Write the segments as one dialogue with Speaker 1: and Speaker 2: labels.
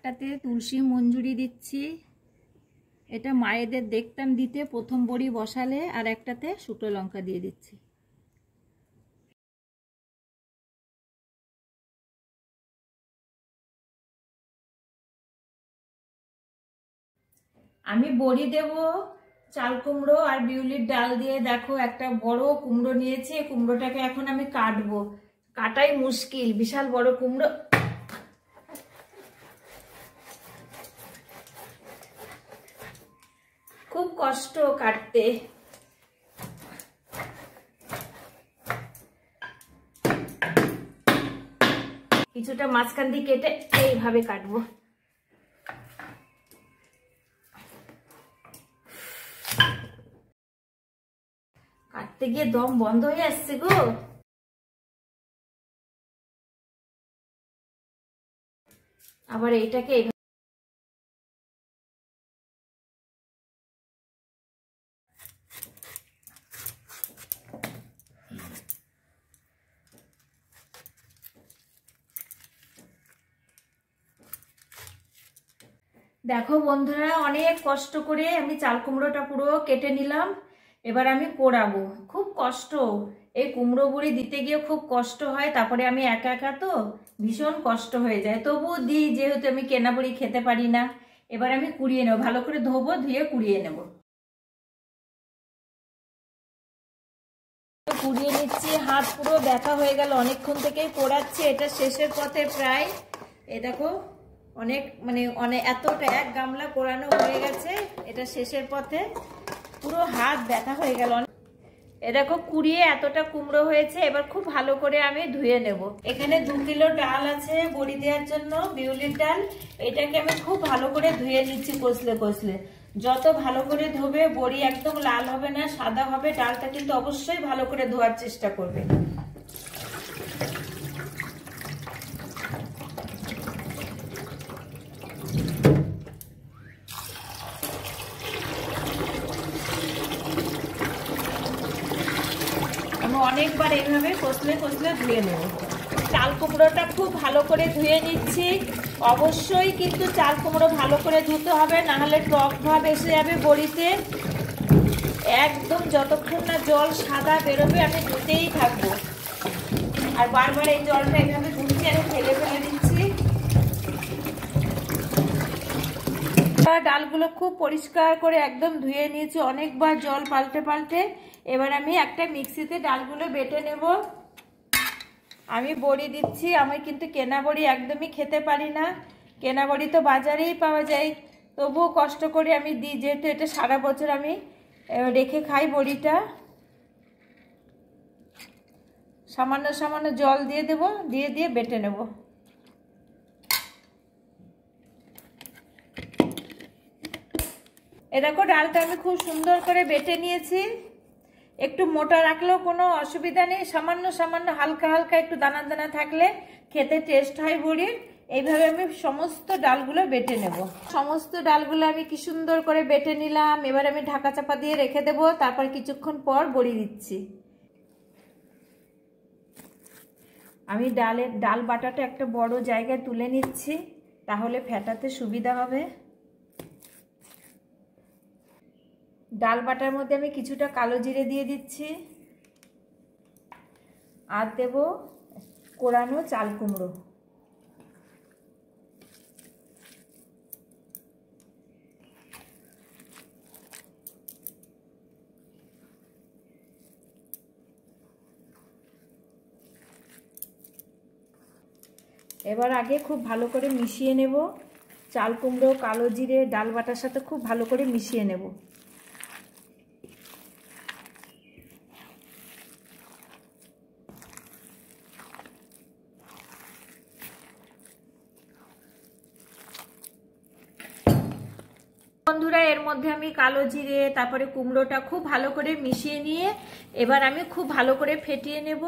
Speaker 1: একটাতে তুলসী মঞ্জুরি দিচ্ছি, এটা মায়েদের দেখতাম দিতে প্রথম বড়ি বসালে, আর একটাতে শুকনো লঙ্কা দিয়ে দিচ্ছি। আমি বড়ি দেব চাল কুমড়ো আর বিউলির ডাল দিয়ে। দেখো একটা বড় কুমড়ো নিয়েছি, কুমড়োটাকে এখন আমি কাটবো। কাটাই মুশকিল, বিশাল বড় কুমড়ো। খুব কষ্ট কাটতে। কিছুটা মাঝখান দিয়ে কেটে এইভাবে কাটবো। কাটতে গিয়ে দম বন্ধ হয়ে আসছে গো। আবার এইটাকে দেখো বন্ধুরা, অনেক কষ্ট করে আমি চাল কুমড়োটা পুরো কেটে নিলাম। এবার আমি পোড়াবো। খুব কষ্ট, এই কুমড়ো বড়ি দিতে গিয়ে খুব কষ্ট হয়। তারপরে আমি একা একা তো ভীষণ কষ্ট হয়ে যায়, তবুও দিই, যেহেতু আমি কেনা বড়ি খেতে পারি না। এবার আমি কুড়িয়ে নেবো, ভালো করে ধোবো, ধুয়ে কুড়িয়ে নেব। কুড়িয়ে নিচ্ছি, হাত পুরো ব্যথা হয়ে গেল, অনেকক্ষণ থেকেই পোড়াচ্ছি। এটা শেষের পথে প্রায়। এ দেখো অনেক এতটা এক গামলা পোড়ানো হয়ে গেছে, এটা শেষের পথে। পুরো হাত ব্যথা হয়ে গেল। এ দেখো কুড়িয়ে এতটা কুমড়ো হয়েছে। এবার খুব ভালো করে আমি ধুয়ে নেব। এখানে 2 কিলো ডাল আছে বড়ি দেওয়ার জন্য, বিউলির ডাল। এটাকে আমি খুব ভালো করে ধুয়ে নিচ্ছি কষলে কষলে। যত ভালো করে ধোবে বড়ি একদম লাল হবে না, সাদা হবে। ডালটা কিন্তু অবশ্যই ভালো করে ধোয়ার চেষ্টা করবে। আমি অনেকবার এইভাবে কষলে কষলে ধুয়ে নেব। চাল কুমড়োটা খুব ভালো করে ধুয়ে নিচ্ছি। অবশ্যই কিন্তু চাল কুমড়ো ভালো করে ধুতে হবে, নাহলে টক ভাব এসে যাবে বড়িতে। একদম যতক্ষণ না জল সাদা বেরোবে আমি ধুতেই থাকবো। আর বারবার এই জলটা এইভাবে ধুচ্ছি, আমি ফেলে ফেলে দিচ্ছি। ডালগুলো খুব পরিষ্কার করে একদম ধুয়ে নিয়েছি, অনেকবার জল পাল্টে পাল্টে। এবার আমি একটা মিক্সিতে ডালগুলো বেটে নেব। আমি বড়ি দিচ্ছি। আমি কিন্তু কেনা বড়ি একদমই খেতে পারি না। কেনা বড়ি তো বাজারেই পাওয়া যায়, তবুও কষ্ট করে আমি দিই, যেহেতু এটা সারা বছর আমি রেখে খাই বড়িটা। সামান্য সামান্য জল দিয়ে দেব, দিয়ে দিয়ে বেটে নেব। এ দেখো ডালটা আমি খুব সুন্দর করে বেটে নিয়েছি। একটু মোটা রাখলেও কোনো অসুবিধা নেই, সামান্য সামান্য হালকা হালকা একটু দানা দানা থাকলে খেতে টেস্ট হয় বড়ির। এইভাবে আমি সমস্ত ডালগুলো বেটে নেব। সমস্ত ডালগুলো আমি কি সুন্দর করে বেটে নিলাম। এবার আমি ঢাকা চাপা দিয়ে রেখে দেব, তারপর কিছুক্ষণ পর বড়ি দিচ্ছি। আমি ডাল বাটাটা একটা বড় জায়গায় তুলে নিচ্ছি, তাহলে ফেটাতে সুবিধা হবে। ডাল বাটার মধ্যে আমি কিছুটা কালো জিরে দিয়ে দিচ্ছি, আর দেব কোরানো চাল কুমড়ো। এবার আগে খুব ভালো করে মিশিয়ে নেব। চাল কুমড়ো, কালো জিরে ডাল বাটার সাথে খুব ভালো করে মিশিয়ে নেব। বন্ধুরা, এর মধ্যে আমি কালো জিরে তারপরে কুমড়োটা খুব ভালো করে মিশিয়ে নিয়ে এবার আমি খুব ভালো করে ফেটিয়ে নেব।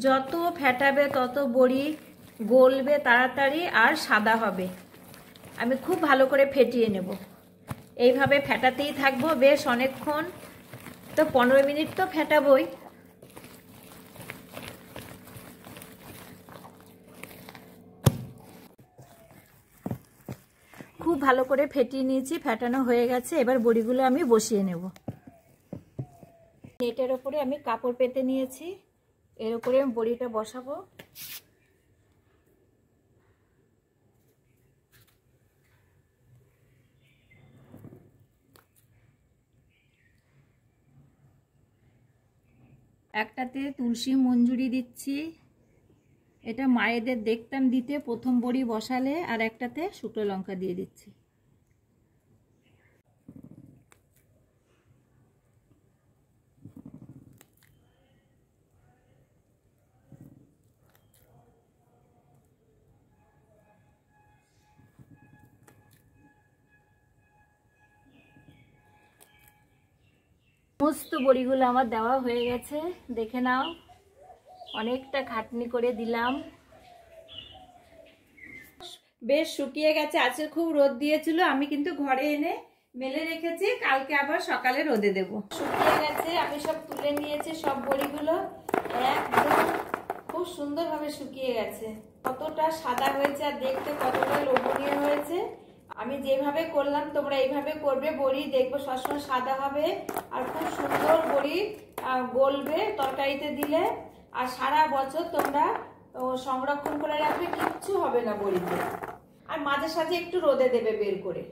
Speaker 1: যত ফেটাবে তত বড়ি গলবে তাড়াতাড়ি আর সাদা হবে। আমি খুব ভালো করে ফেটিয়ে নেব। এইভাবে ফেটাতেই থাকবো বেশ অনেকক্ষণ, তো 15 মিনিট তো ফেটাবই। খুব ভালো করে ফেটিয়ে নিয়েছি, ফেটানো হয়ে গেছে। এবার বড়িগুলো আমি বসিয়ে নেব। নেটের ওপরে আমি কাপড় পেতে নিয়েছি, এর উপরে আমি বড়িটা বসাবো। একটাতে তুলসী মঞ্জুরি দিচ্ছি, এটা মায়েদের দেখতাম দিতে প্রথম বড়ি বসালে, আর একটাতে শুকনো লঙ্কা দিয়ে দিচ্ছি। সমস্ত বড়িগুলো আমার দেওয়া হয়ে গেছে, দেখে নাও। অনেকটা খাটনি করে দিলাম, বেশ শুকিয়ে গেছে। আজকে খুব রোদ দিয়েছিল, আমি কিন্তু ঘরে এনে মেলে রেখেছি, কালকে আবার সকালে রোদে দেব। শুকিয়ে গেছে, আমি সব তুলে নিয়েছি, সব বড়িগুলো একদম খুব সুন্দরভাবে শুকিয়ে গেছে। কতটা সাদা হয়েছে আর দেখতে কতটা লোভনীয় হয়েছে। আমি যেভাবে করলাম তোমরা এইভাবে করবে, বড়ি দেখবো সবসময় সাদা হবে আর খুব সুন্দর বড়ি গলবে তরকারিতে দিলে, আর সারা বছর তোমরা সংরক্ষণ করে রাখবে, কিচ্ছু হবে না বড়িতে। আর মাঝে সাঝে একটু রোদে দেবে বের করে।